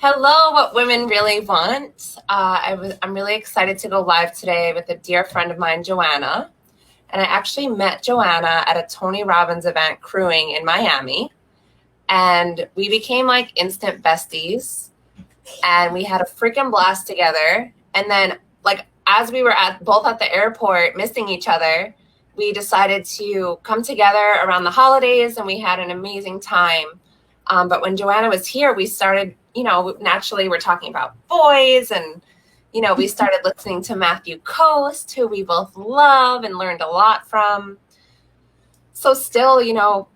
Hello, what women really want. I'm really excited to go live today with a dear friend of mine, Joanna. And I actually met Joanna at a Tony Robbins event crewing in Miami. And we became like instant besties. And we had a freaking blast together. And then, like, as we were both at the airport missing each other, we decided to come together around the holidays and we had an amazing time. But when Joanna was here, we started, naturally we're talking about boys and, we started listening to Matthew Coast, who we both love and learned a lot from. So still,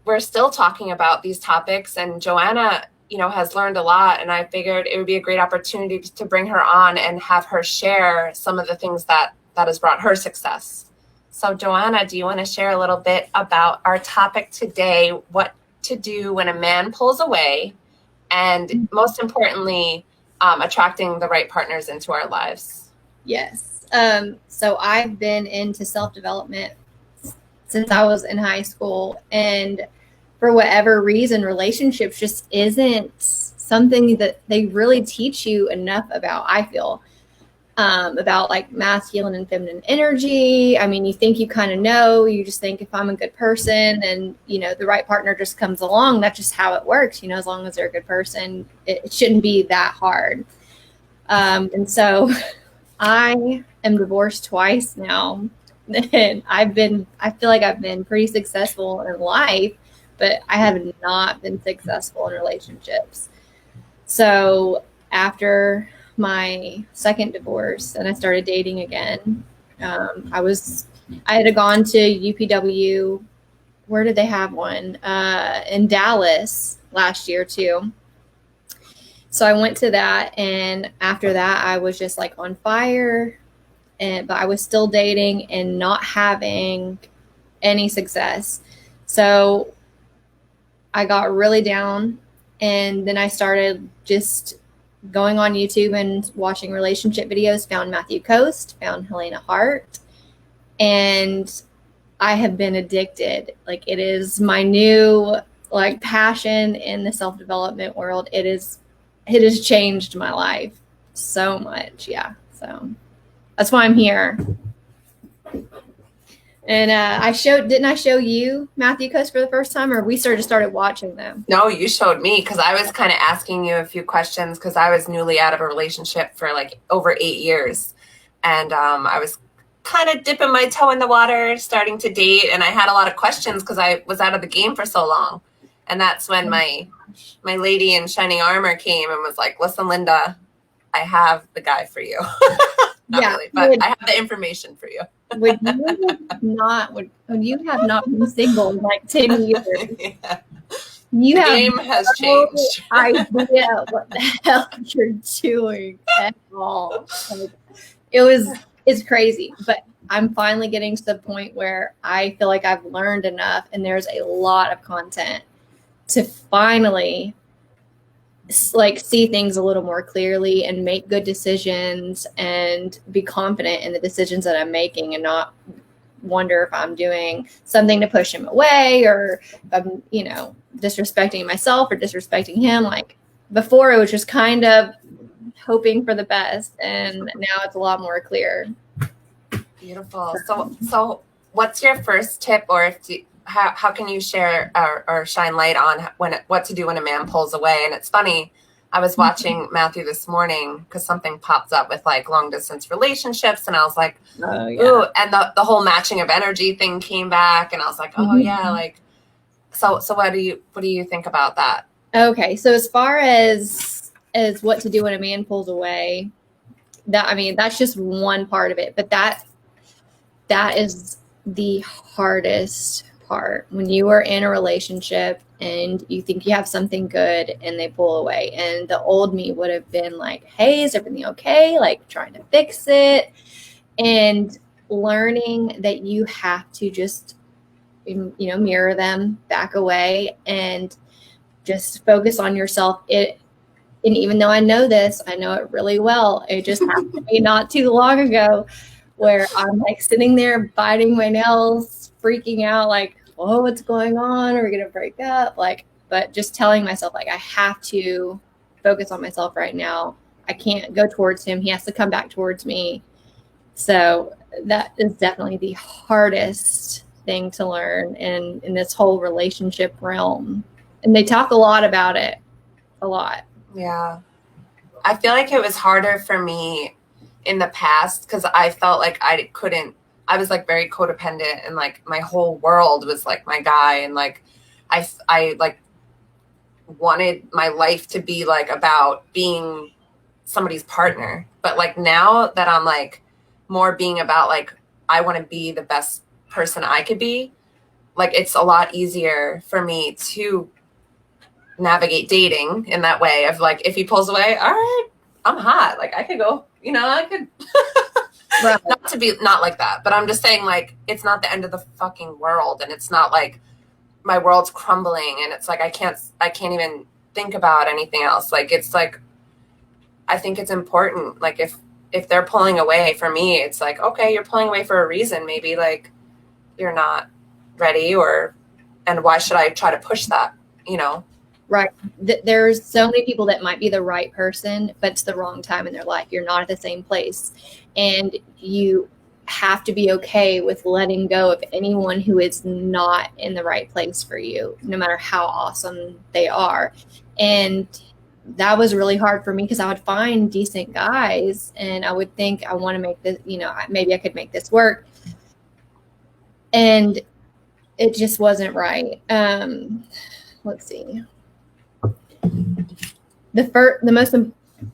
we're still talking about these topics, and Joanna, has learned a lot. And I figured it would be a great opportunity to bring her on and have her share some of the things that has brought her success. So Joanna, do you want to share a little bit about our topic today, what to do when a man pulls away, and most importantly, attracting the right partners into our lives? Yes. So I've been into self-development since I was in high school, and for whatever reason, relationships just isn't something that they really teach you enough about, I feel. About like masculine and feminine energy. I mean, you think you kind of know, you just think if I'm a good person and, the right partner just comes along, that's just how it works. As long as they're a good person, it shouldn't be that hard. And so I am divorced twice now. And I feel like I've been pretty successful in life, but I have not been successful in relationships. So after my second divorce and I started dating again, I had gone to UPW. Where did they have one? In Dallas last year too. So I went to that, and after that I was just like on fire, but I was still dating and not having any success. So I got really down, and then I started just going on YouTube and watching relationship videos, found Matthew Coast, found Helena Hart, and I have been addicted. Like, it is my new passion in the self-development world. It has changed my life so much. Yeah. So that's why I'm here. And didn't I show you Matthew Coast for the first time, or we started watching them? No, you showed me, because I was kind of asking you a few questions because I was newly out of a relationship for like over 8 years. And I was kind of dipping my toe in the water, starting to date. And I had a lot of questions because I was out of the game for so long. And that's when my lady in shining armor came and was like, listen, Linda, I have the guy for you. Not Yeah, really, but I have the information for you. When you have not been single in like 10 years, Yeah. you The have game has no changed. idea what the hell you're doing at all. Like, it's crazy, but I'm finally getting to the point where I feel like I've learned enough, and there's a lot of content to finally see things a little more clearly and make good decisions and be confident in the decisions that I'm making, and not wonder if I'm doing something to push him away, or if I'm, disrespecting myself or disrespecting him. Like, before, it was just kind of hoping for the best, and now it's a lot more clear. Beautiful. So what's your first tip, or how can you share or shine light on what to do when a man pulls away? And it's funny, I was watching Matthew this morning because something popped up with like long distance relationships, and I was like, Oh, yeah. ooh, and the whole matching of energy thing came back, and I was like, oh yeah, like, so what do you think about that? Okay, so as far as what to do when a man pulls away, that's just one part of it, but that is the hardest part. When you are in a relationship and you think you have something good and they pull away, and the old me would have been like, hey, is everything okay? Like, trying to fix it, and learning that you have to just, mirror them, back away, and just focus on yourself. And even though I know this, I know it really well. It just happened to me not too long ago, where I'm like sitting there biting my nails, freaking out, like, oh, what's going on? Are we going to break up? Like, but just telling myself, like, I have to focus on myself right now. I can't go towards him. He has to come back towards me. So that is definitely the hardest thing to learn in this whole relationship realm. And they talk a lot about it, a lot. Yeah. I feel like it was harder for me in the past because I felt like I was like very codependent and like my whole world was like my guy. And like, I like wanted my life to be like about being somebody's partner. But like now that I'm like more being about like, I want to be the best person I could be, like it's a lot easier for me to navigate dating in that way of like, if he pulls away, all right, I'm hot. Like I could go, I could Right. not like that, but I'm just saying like, it's not the end of the fucking world. And it's not like my world's crumbling and it's like, I can't even think about anything else. Like, it's like, I think it's important. Like if they're pulling away for me, it's like, okay, you're pulling away for a reason. Maybe like you're not ready and why should I try to push that, Right. There's so many people that might be the right person, but it's the wrong time in their life. You're not at the same place. And you have to be okay with letting go of anyone who is not in the right place for you, no matter how awesome they are. And that was really hard for me because I would find decent guys and I would think I want to make this, maybe I could make this work. And it just wasn't right. Let's see. I'm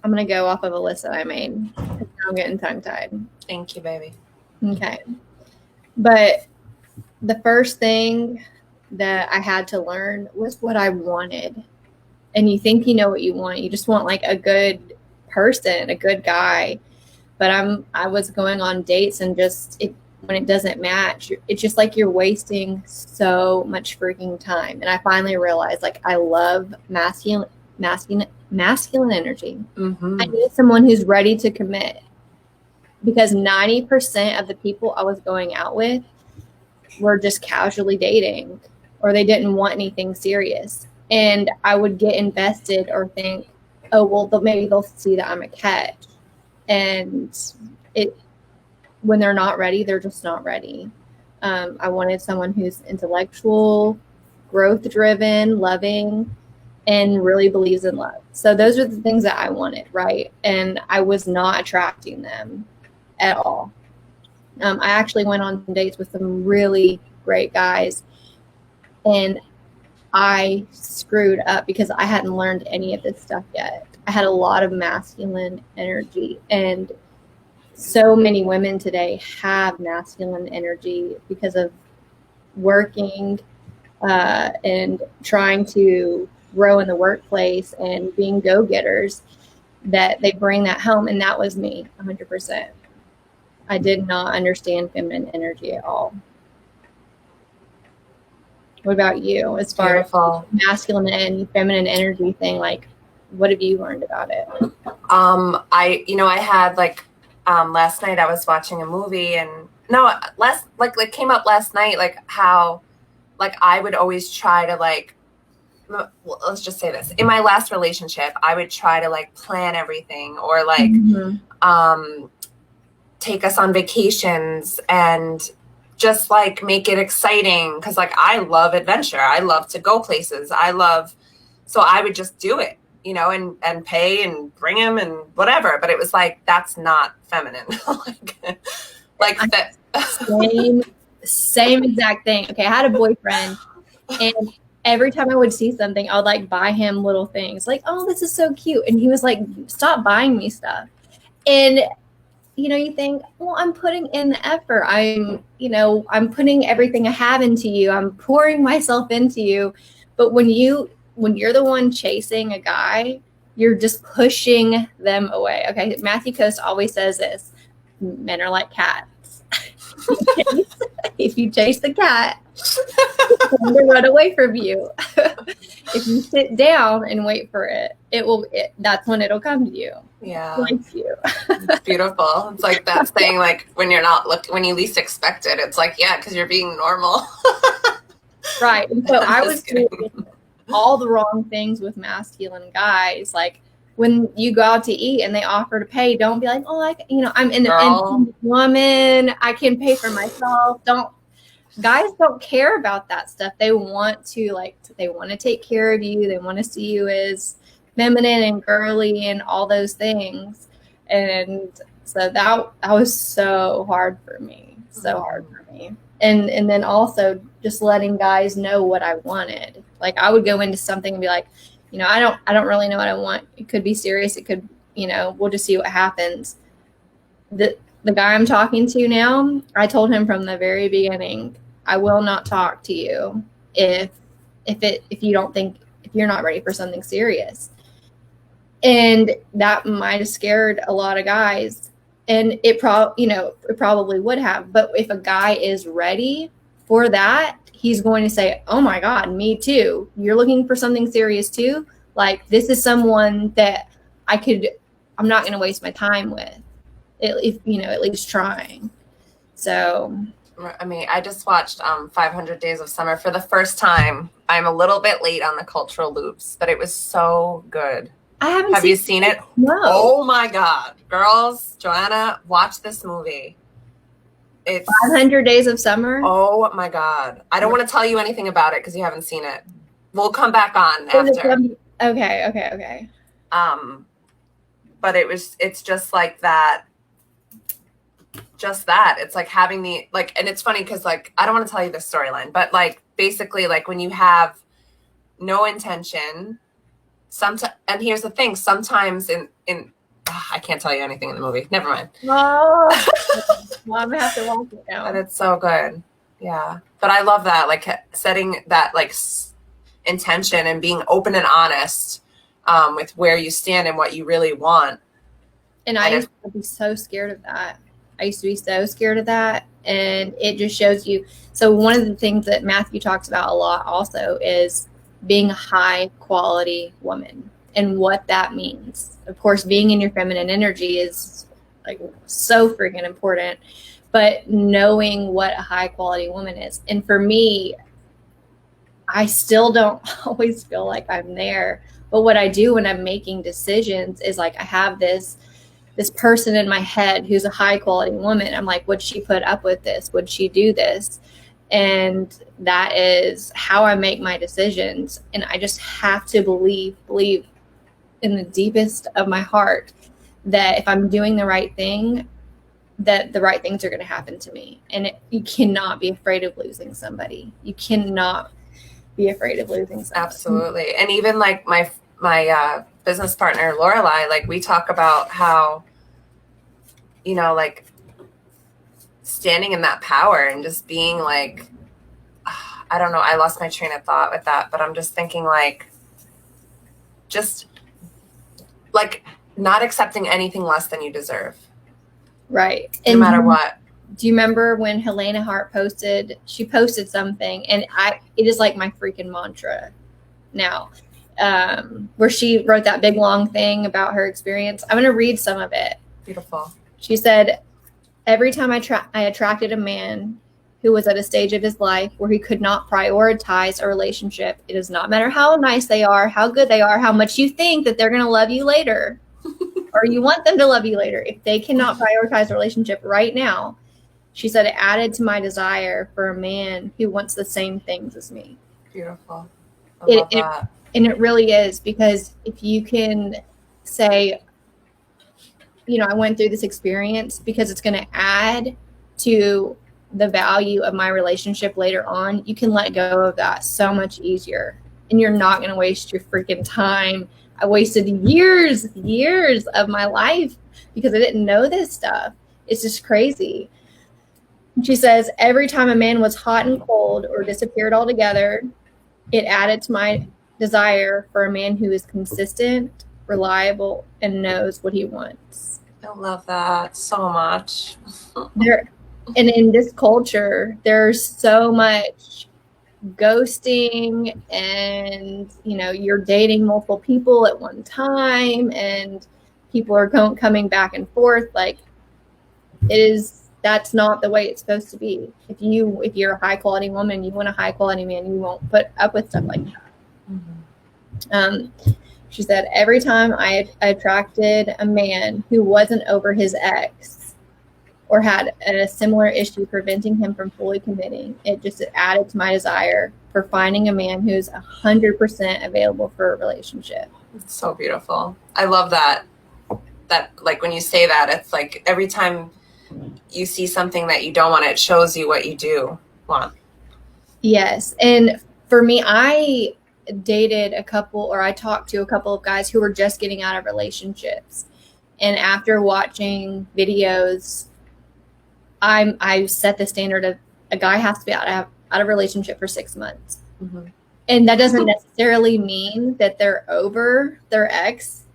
going to go off of a list that I made. I'm getting tongue tied. Thank you, baby. Okay. But the first thing that I had to learn was what I wanted. And you think you know what you want. You just want like a good person, a good guy. But I was going on dates and when it doesn't match, it's just like you're wasting so much freaking time. And I finally realized like I love masculine energy. Mm-hmm. I need someone who's ready to commit because 90% of the people I was going out with were just casually dating or they didn't want anything serious. And I would get invested or think, oh, well, maybe they'll see that I'm a catch. And when they're not ready, they're just not ready. I wanted someone who's intellectual, growth-driven, loving, and really believes in love. So those are the things that I wanted, right? And I was not attracting them at all. I actually went on dates with some really great guys, and I screwed up because I hadn't learned any of this stuff yet. I had a lot of masculine energy, and so many women today have masculine energy because of working and trying to grow in the workplace and being go-getters, that they bring that home. And that was me 100%. I did not understand feminine energy at all. What about you as far as masculine and feminine energy thing? Like, what have you learned about it? I had like, last night I was watching a movie and it came up last night, like how, like I would always try to like, well, let's just say this. In my last relationship, I would try to like plan everything or like, take us on vacations and just like make it exciting. Cause like, I love adventure. I love to go places. So I would just do it, and pay and bring him and whatever. But it was like, that's not feminine. like that. Same exact thing. Okay. I had a boyfriend and every time I would see something, I would like buy him little things like, oh, this is so cute. And he was like, stop buying me stuff. And, you think, well, I'm putting in the effort. I'm putting everything I have into you. I'm pouring myself into you. But when you're the one chasing a guy, you're just pushing them away. Okay. Matthew Coast always says this: men are like cats. If you chase the cat, it's going to run away from you. If you sit down and wait for it, that's when it'll come to you. Yeah. Like you. It's beautiful. It's like that saying, like when you least expect it, it's like, yeah, because you're being normal. Right. And so I was doing all the wrong things with masculine guys. Like when you go out to eat and they offer to pay, don't be like, oh, I'm an Girl. independent woman, I can pay for myself. Guys don't care about that stuff. They want to take care of you. They want to see you as feminine and girly and all those things. And so that was so hard for me. So hard for me. And then also just letting guys know what I wanted. Like I would go into something and be like, I don't really know what I want. It could be serious. It could, we'll just see what happens. The guy I'm talking to now, I told him from the very beginning, I will not talk to you if you're not ready for something serious. And that might have scared a lot of guys. And it probably would have. But if a guy is ready for that, he's going to say, oh my God, me too. You're looking for something serious too? Like, this is someone that I'm not going to waste my time with, at least trying. So, I mean, I just watched 500 Days of Summer for the first time. I'm a little bit late on the cultural loops, but it was so good. I haven't Have you seen it? No. Oh my God. Girls, Joanna, watch this movie. It's 500 Days of Summer. Oh my God. I don't want to tell you anything about it because you haven't seen it. We'll come back on after. Okay. But it's just like that. Just that. It's like having and it's funny because I don't want to tell you the storyline, but basically when you have no intention, and here's the thing, sometimes I can't tell you anything in the movie. Never mind. Oh, well, I'm gonna have to watch it now. And it's so good. Yeah. But I love that, setting that intention and being open and honest with where you stand and what you really want. And I used to be so scared of that. And it just shows you. So one of the things that Matthew talks about a lot also is being a high quality woman and what that means. Of course, being in your feminine energy is so freaking important, but knowing what a high quality woman is. And for me, I still don't always feel like I'm there. But what I do when I'm making decisions is I have this person in my head who's a high quality woman. I'm like, would she put up with this? Would she do this? And that is how I make my decisions. And I just have to believe in the deepest of my heart that if I'm doing the right thing, that the right things are going to happen to me. And you cannot be afraid of losing somebody. You cannot be afraid of losing somebody. Absolutely. And even my business partner, Lorelai, we talk about how, standing in that power and just being I don't know, I lost my train of thought with that, but I'm just thinking just not accepting anything less than you deserve. Right. No matter what. Do you remember when Helena Hart posted something, and it is my freaking mantra now, where she wrote that big long thing about her experience. I'm going to read some of it. Beautiful. She said, every time I attracted a man who was at a stage of his life where he could not prioritize a relationship, it does not matter how nice they are, how good they are, how much you think that they're going to love you later, or you want them to love you later. If they cannot prioritize a relationship right now, she said, it added to my desire for a man who wants the same things as me. Beautiful. I love that. And it really is, because if you can say, I went through this experience because it's going to add to the value of my relationship later on, you can let go of that so much easier. And you're not going to waste your freaking time. I wasted years of my life because I didn't know this stuff. It's just crazy. She says, every time a man was hot and cold or disappeared altogether, it added to my desire for a man who is consistent, reliable, and knows what he wants. I love that so much. And in this culture, there's so much ghosting, and you're dating multiple people at one time, and people are coming back and forth. That's not the way it's supposed to be. If you're a high quality woman, you want a high quality man, you won't put up with stuff like that. Mm-hmm. She said, every time I attracted a man who wasn't over his ex or had a similar issue preventing him from fully committing, it just added to my desire for finding a man who's 100% available for a relationship. It's so beautiful. I love that. That, like, when you say that, it's like every time you see something that you don't want, it shows you what you do want. Yes. And for me, I dated a couple, or I talked to a couple of guys who were just getting out of relationships. And after watching videos, I set the standard of a guy has to be out of a relationship for 6 months. Mm-hmm. And that doesn't necessarily mean that they're over their ex,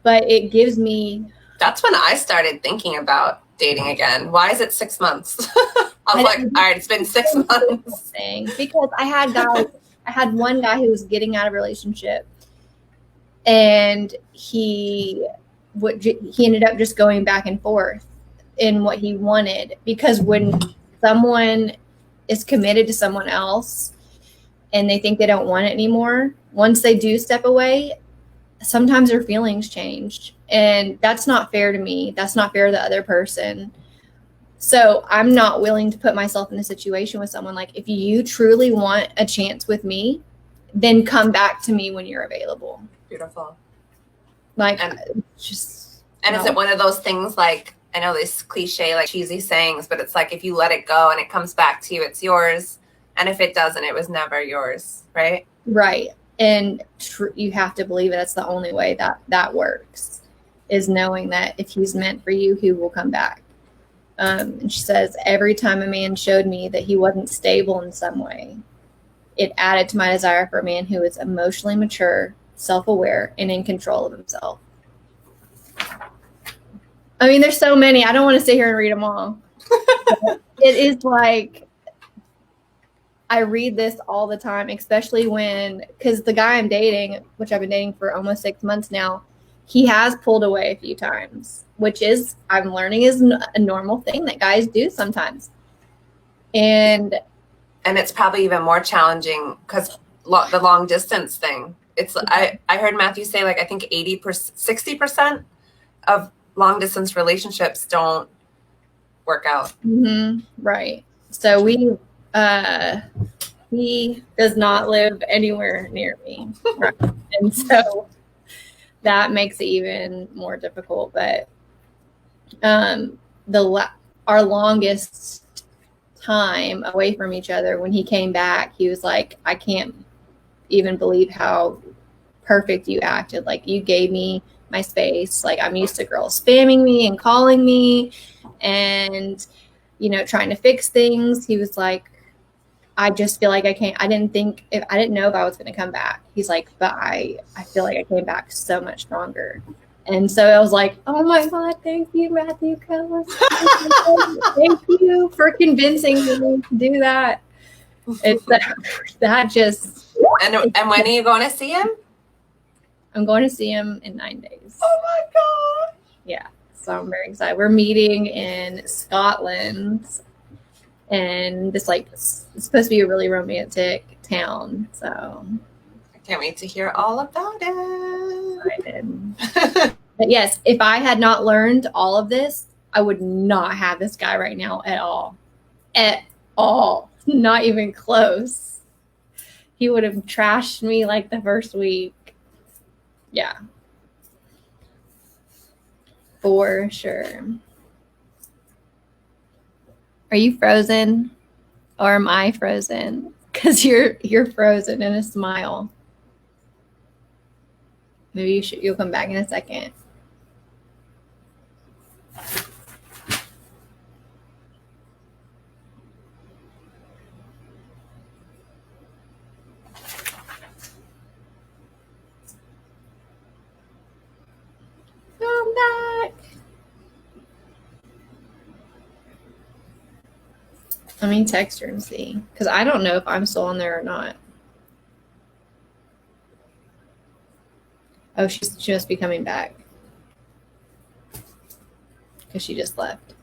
but it gives me. That's when I started thinking about dating again. Why is it 6 months? I was like, all right, it's been 6 months. Because I had one guy who was getting out of a relationship, and he ended up just going back and forth in what he wanted, because when someone is committed to someone else and they think they don't want it anymore, once they do step away, sometimes their feelings change, and that's not fair to me. That's not fair to the other person. So I'm not willing to put myself in a situation with someone like, if you truly want a chance with me, then come back to me when you're available. Beautiful. Like, and just. And no. Is it one of those things, like, I know this cliche, like cheesy sayings, but it's like if you let it go and it comes back to you, it's yours. And if it doesn't, it was never yours, right? Right. And you have to believe it. That's the only way that works, is knowing that if he's meant for you, he will come back. And she says, every time a man showed me that he wasn't stable in some way, it added to my desire for a man who is emotionally mature, self-aware, and in control of himself. I mean, there's so many. I don't want to sit here and read them all. It is like, I read this all the time, especially because the guy I'm dating, which I've been dating for almost 6 months now, he has pulled away a few times, which is, I'm learning, is a normal thing that guys do sometimes. And it's probably even more challenging because the long distance thing. It's I heard Matthew say, like, I think 60% of long distance relationships don't work out. Mm-hmm. Right. So he does not live anywhere near me. Right. And so that makes it even more difficult. But our longest time away from each other, when he came back, he was like, I can't even believe how perfect you acted. Like, you gave me my space. Like, I'm used to girls spamming me and calling me and, trying to fix things. He was like, I just feel like I didn't know if I was going to come back. He's like, but I feel like I came back so much stronger. And so I was like, oh my God, thank you, Matthew Kellis. Thank you for convincing me to do that. It's that just. And when are you going to see him? I'm going to see him in 9 days. Oh my God. Yeah. So I'm very excited. We're meeting in Scotland, and it's supposed to be a really romantic town. So I can't wait to hear all about it. But yes, if I had not learned all of this, I would not have this guy right now at all. At all. Not even close. He would have trashed me like the first week. Yeah. For sure. Are you frozen, or am I frozen? Because you're frozen in a smile. Maybe you'll come back in a second. Come back. Let me text her and see, because I don't know if I'm still on there or not. Oh, she must be coming back, because she just left.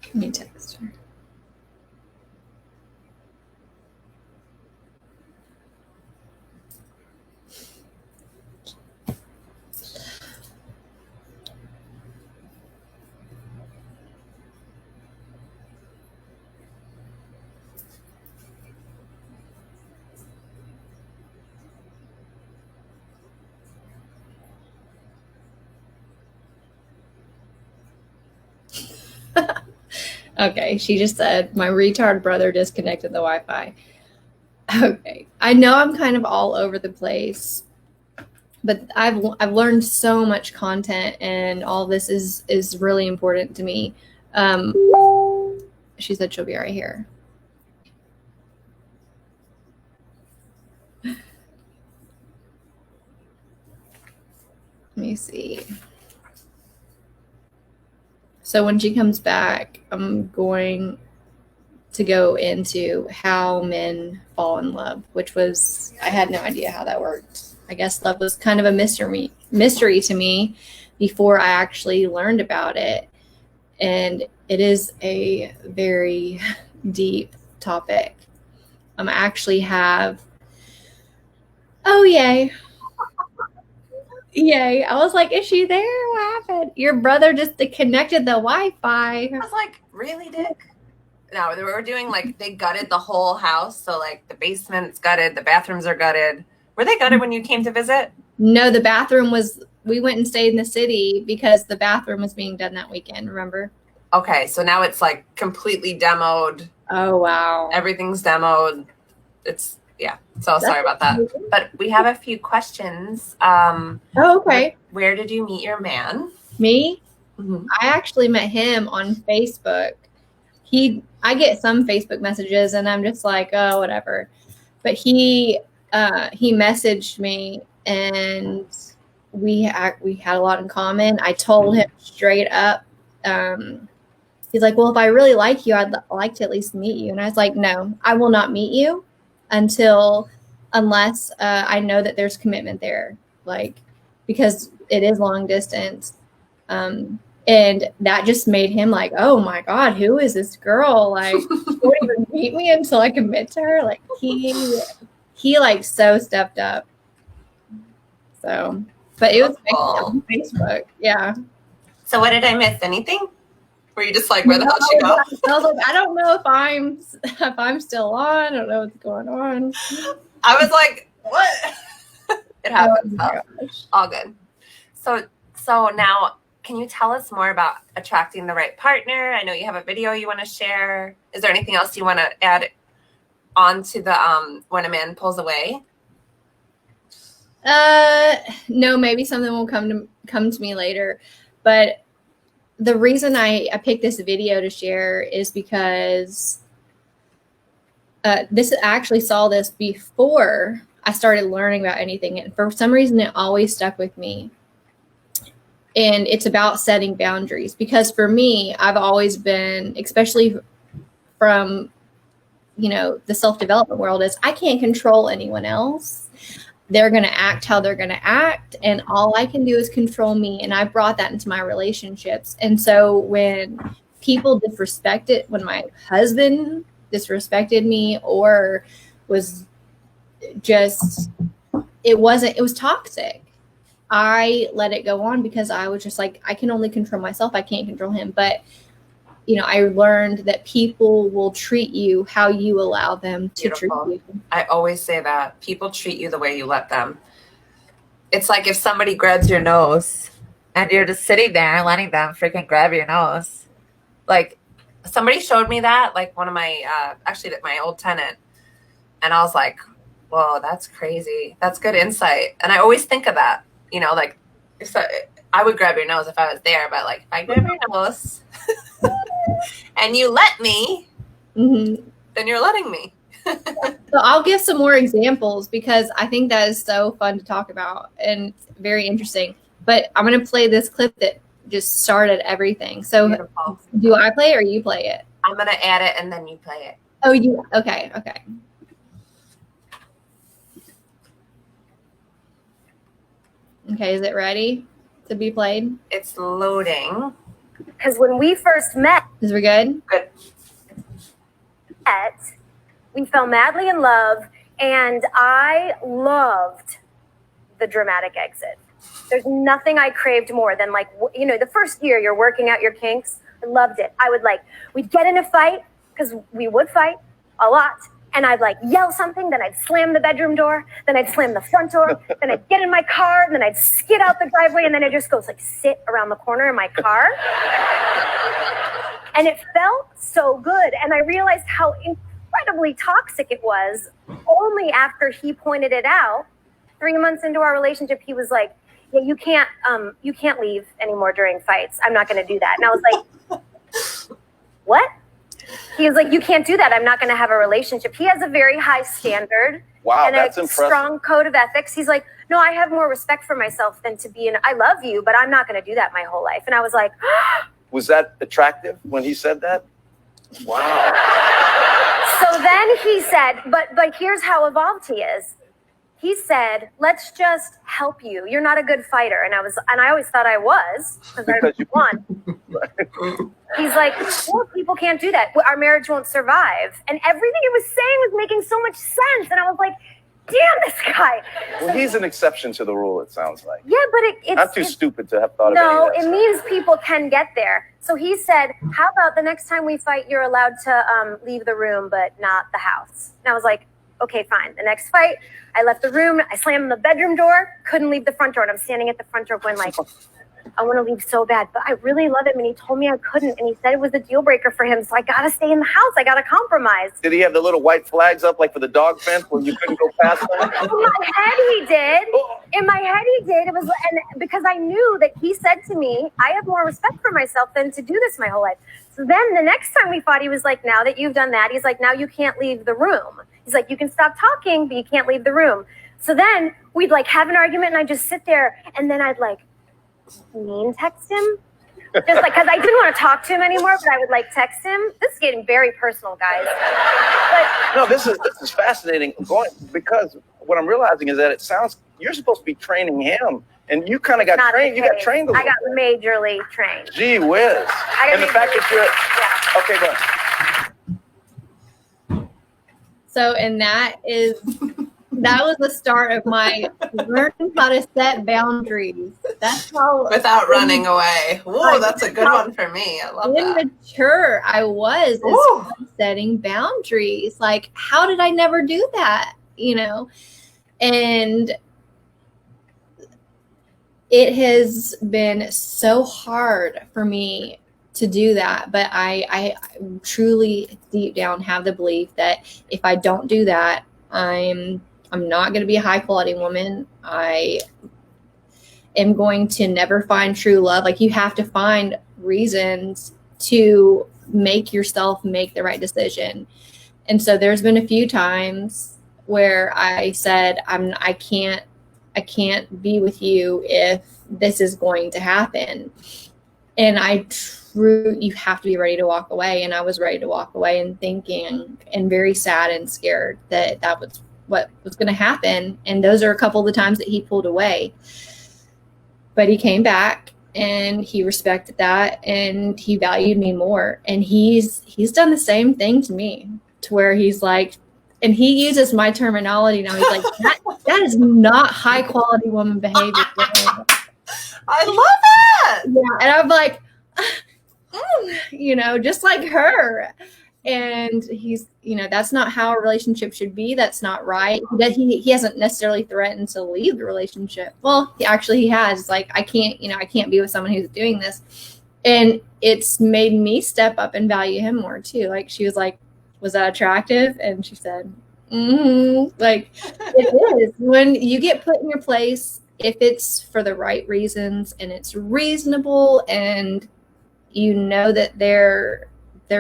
Let me text her. Okay, she just said, my retard brother disconnected the Wi-Fi. Okay, I know I'm kind of all over the place, but I've learned so much content, and all this is really important to me. She said she'll be right here. Let me see. So when she comes back, I'm going to go into how men fall in love, which was, I had no idea how that worked. I guess love was kind of a mystery to me before I actually learned about it. And it is a very deep topic. I actually have, oh, yay. Yay. I was like, is she there? What happened? Your brother just connected the Wi-Fi. I was like, really, Dick? No, they were doing like, they gutted the whole house. So like the basement's gutted, the bathrooms are gutted. Were they gutted when you came to visit? No, the bathroom was, we went and stayed in the city because the bathroom was being done that weekend, remember? Okay, so now it's like completely demoed. Oh, wow. Everything's demoed. It's, yeah. So sorry about that. But we have a few questions. Oh, okay. Where did you meet your man? Me? Mm-hmm. I actually met him on Facebook. I get some Facebook messages and I'm just like, oh, whatever. But he messaged me and we had a lot in common. I told him straight up. He's like, well, if I really like you, I'd like to at least meet you. And I was like, no, I will not meet you unless I know that there's commitment there, like, because it is long distance. And that just made him like, oh my God, who is this girl? Like, she won't even meet me until I commit to her. Like he like so stepped up. So, but it was on Facebook. Yeah. So what did I miss? Anything? Were you just like, where the hell she go? I was like, I don't know if I'm still on. I don't know what's going on. I was like, what? It happens. Oh, all good. So now, can you tell us more about attracting the right partner? I know you have a video you want to share. Is there anything else you want to add on to the when a man pulls away? No, maybe something will come to me later. But the reason I picked this video to share is because I actually saw this before I started learning about anything. And for some reason, it always stuck with me. And it's about setting boundaries. Because for me, I've always been, especially from, the self-development world, is I can't control anyone else. They're going to act how they're going to act. And all I can do is control me. And I brought that into my relationships. And so when people disrespect it, when my husband disrespected me or was just, it was toxic. I let it go on because I was just like, I can only control myself. I can't control him. But, I learned that people will treat you how you allow them to treat you. I always say that people treat you the way you let them. It's like if somebody grabs your nose and you're just sitting there letting them freaking grab your nose. Like somebody showed me that, like one of my, actually my old tenant. And I was like, whoa, that's crazy. That's good insight. And I always think of that, like if I would grab your nose if I was there, but like if I grab your nose and you let me, then you're letting me. So I'll give some more examples because I think that is so fun to talk about and very interesting. But I'm going to play this clip that just started everything. So beautiful. Do I play it or you play it? I'm going to add it and then you play it. Oh, you? Okay. Okay, is it ready to be played? It's loading. because when we first met, Is we good? Good. we fell madly in love, and I loved the dramatic exit. There's nothing I craved more than, like, you know, the first year you're working out your kinks. I loved it. We'd get in a fight, because we would fight a lot. And I'd like yell something, then I'd slam the bedroom door, then I'd slam the front door, then I'd get in my car, and then I'd skid out the driveway, and then I'd just go like sit around the corner in my car. And it felt so good. And I realized how incredibly toxic it was only after he pointed it out. 3 months into our relationship, he was like, yeah, you can't leave anymore during fights. I'm not going to do that. And I was like, what? He was like, you can't do that. I'm not going to have a relationship. He has a very high standard. Wow, and that's a impressive. Strong code of ethics. He's like, no, I have more respect for myself than to be I love you, but I'm not going to do that my whole life. And I was like, was that attractive when he said that? Wow. So then he said, but here's how evolved he is. He said, let's just help you. You're not a good fighter. And I always thought I was, because I won. He's like, well, people can't do that. Our marriage won't survive. And everything he was saying was making so much sense. And I was like, damn, this guy. Well, he's an exception to the rule, it sounds like. Yeah, but it's... I'm too stupid to have thought of No, it means people can get there. So he said, how about the next time we fight, you're allowed to leave the room, but not the house. And I was like, okay, fine. The next fight, I left the room. I slammed the bedroom door, couldn't leave the front door. And I'm standing at the front door going like, I want to leave so bad, but I really love him. And he told me I couldn't. And he said it was a deal breaker for him. So I got to stay in the house. I got to compromise. Did he have the little white flags up like for the dog fence where you couldn't go past them? In my head, he did. In my head, he did. It was, and because I knew that he said to me, I have more respect for myself than to do this my whole life. So then the next time we fought, he was like, now that you've done that, he's like, now you can't leave the room. He's like, you can stop talking, but you can't leave the room. So then we'd like have an argument and I'd just sit there and then I'd like mean text him. Just like, because I didn't want to talk to him anymore, but I would like text him. This is getting very personal, guys. But No, this is fascinating because what I'm realizing is that it sounds, you're supposed to be training him and you kind of got not trained. You got trained a little I got bit. majorly trained. Gee whiz. And the fact that Yeah. okay, go ahead. So, and that was the start of my learning how to set boundaries. That's how Without running away. Whoa, that's a good one for me. I love that. immature I was as Ooh. far as setting boundaries. Like, how did I never do that? You know, and it has been so hard for me to do that, but I truly deep down have the belief that if I don't do that, I'm not going to be a high quality woman. I am going to never find true love. Like, you have to find reasons to make yourself make the right decision. And so there's been a few times where I said, I can't be with you if this is going to happen. And you have to be ready to walk away. And I was ready to walk away and thinking and very sad and scared that was what was going to happen. And those are a couple of the times that he pulled away. But he came back and he respected that and he valued me more. And he's done the same thing to me, to where he's like, and he uses my terminology now. He's like, that is not high quality woman behavior. I love it. Yeah. And I'm like, you know, just like her. And he's, you know, that's not how a relationship should be. That's not right. That he hasn't necessarily threatened to leave the relationship. Well, he has. It's like, I can't be with someone who's doing this. And it's made me step up and value him more too. Like, she was like, was that attractive? And she said, like, it is. When you get put in your place, if it's for the right reasons and it's reasonable and you know that they're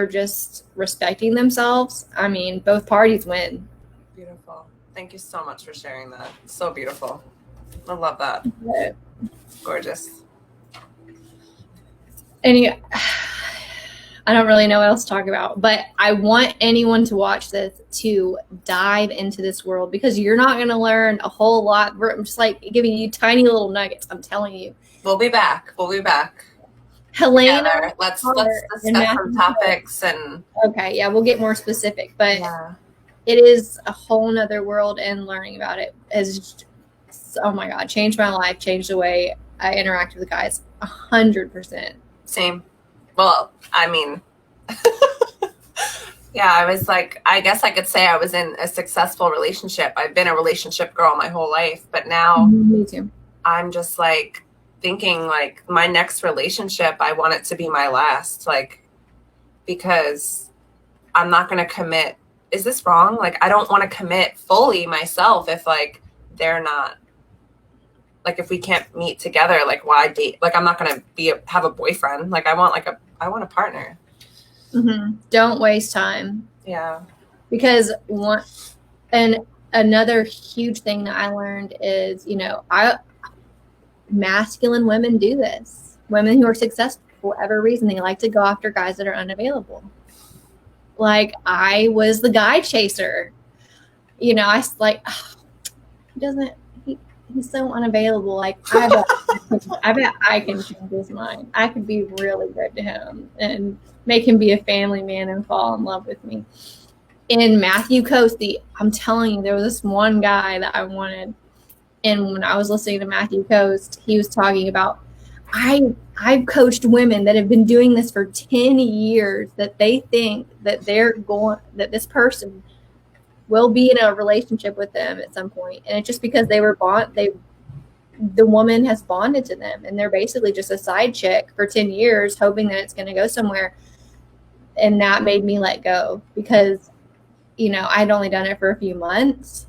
just respecting themselves, I mean, both parties win. Beautiful. Thank you so much for sharing that. It's so beautiful. I love that. Yeah. Gorgeous. I don't really know what else to talk about, but I want anyone to watch this to dive into this world, because you're not going to learn a whole lot. I'm just like giving you tiny little nuggets. I'm telling you. We'll be back. Helena. together. Let's and discuss some Matthew topics and Okay, yeah, we'll get more specific, but yeah. it is a whole nother world, and learning about it is, oh my God, changed my life, changed the way I interact with guys 100%. Same. Well, I mean, yeah, I was like, I guess I could say I was in a successful relationship. I've been a relationship girl my whole life, but now Me too. I'm just like thinking like my next relationship, I want it to be my last, like, because I'm not going to commit. Is this wrong? Like, I don't want to commit fully myself if like they're not, like, if we can't meet together, like why date? Like, I'm not going to have a boyfriend. Like I want a partner. Mm-hmm. Don't waste time. Yeah. Because another huge thing that I learned is, masculine women do this. Women who are successful for whatever reason, they like to go after guys that are unavailable. Like, I was the guy chaser. I was like, oh, he's so unavailable. Like, I bet I can change his mind. I could be really good to him and make him be a family man and fall in love with me. In Matthew Coast, I'm telling you, there was this one guy that I wanted. And when I was listening to Matthew Coast, he was talking about, I've coached women that have been doing this for 10 years that they think that that this person will be in a relationship with them at some point. And it's just because the woman has bonded to them, and they're basically just a side chick for 10 years, hoping that it's going to go somewhere. And that made me let go because, I'd only done it for a few months,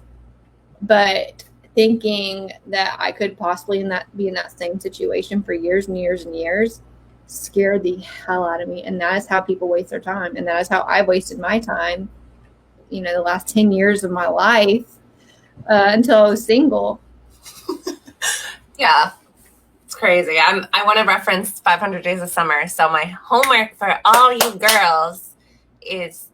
but thinking that I could possibly be in that same situation for years and years and years scared the hell out of me. And that is how people waste their time. And that is how I wasted my time, the last 10 years of my life until I was single. Yeah. It's crazy. I want to reference 500 Days of Summer. So my homework for all you girls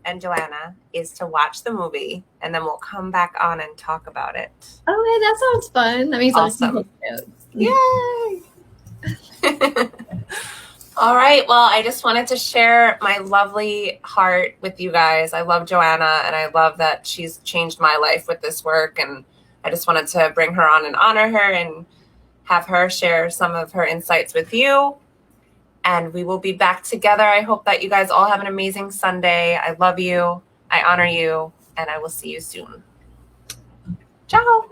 and Joanna is to watch the movie, and then we'll come back on and talk about it. Okay, that sounds fun. That means Awesome. I'll take notes. Yay! All right. Well, I just wanted to share my lovely heart with you guys. I love Joanna, and I love that she's changed my life with this work. And I just wanted to bring her on and honor her and have her share some of her insights with you. And we will be back together. I hope that you guys all have an amazing Sunday. I love you. I honor you. And I will see you soon. Ciao.